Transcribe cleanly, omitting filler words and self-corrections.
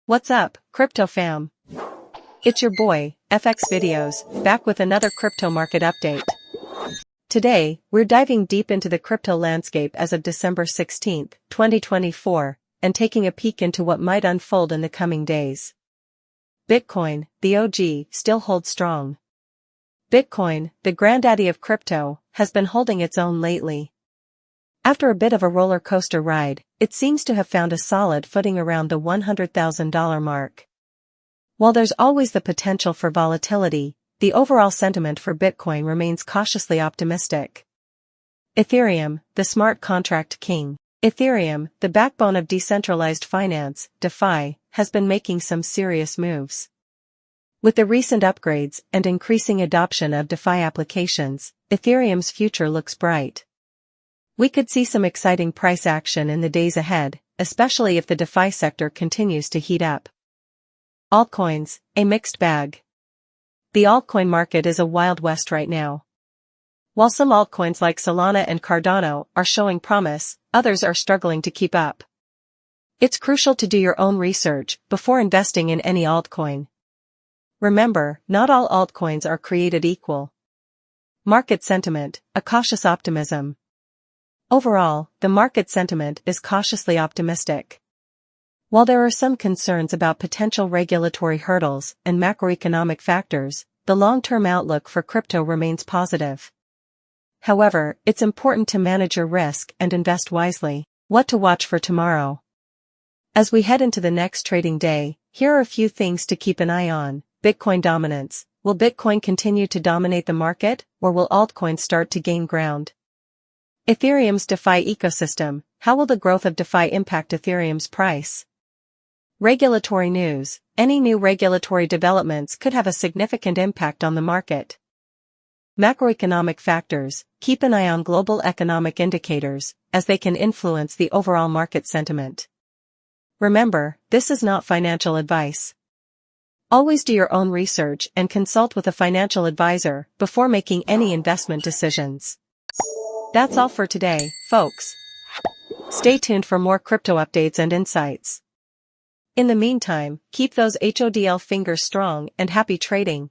What's up, crypto fam? It's your boy, FX Videos, back with another crypto market update. Today, we're diving deep into the crypto landscape as of December 16, 2024, and taking a peek into what might unfold in the coming days. Bitcoin, the OG, still holds strong. Bitcoin, the granddaddy of crypto, has been holding its own lately. After a bit of a roller coaster ride, it seems to have found a solid footing around the $100,000 mark. While there's always the potential for volatility, the overall sentiment for Bitcoin remains cautiously optimistic. Ethereum, the smart contract king. Ethereum, the backbone of decentralized finance, DeFi, has been making some serious moves. With the recent upgrades and increasing adoption of DeFi applications, Ethereum's future looks bright. We could see some exciting price action in the days ahead, especially if the DeFi sector continues to heat up. Altcoins, a mixed bag. The altcoin market is a wild west right now. While some altcoins like Solana and Cardano are showing promise, others are struggling to keep up. It's crucial to do your own research before investing in any altcoin. Remember, not all altcoins are created equal. Market sentiment, a cautious optimism. Overall, the market sentiment is cautiously optimistic. While there are some concerns about potential regulatory hurdles and macroeconomic factors, the long-term outlook for crypto remains positive. However, it's important to manage your risk and invest wisely. What to watch for tomorrow? As we head into the next trading day, here are a few things to keep an eye on. Bitcoin dominance. Will Bitcoin continue to dominate the market, or will altcoins start to gain ground? Ethereum's DeFi ecosystem. How will the growth of DeFi impact Ethereum's price? Regulatory news. Any new regulatory developments could have a significant impact on the market. Macroeconomic factors. Keep an eye on global economic indicators, as they can influence the overall market sentiment. Remember, this is not financial advice. Always do your own research and consult with a financial advisor before making any investment decisions. That's all for today, folks. Stay tuned for more crypto updates and insights. In the meantime, keep those HODL fingers strong and happy trading.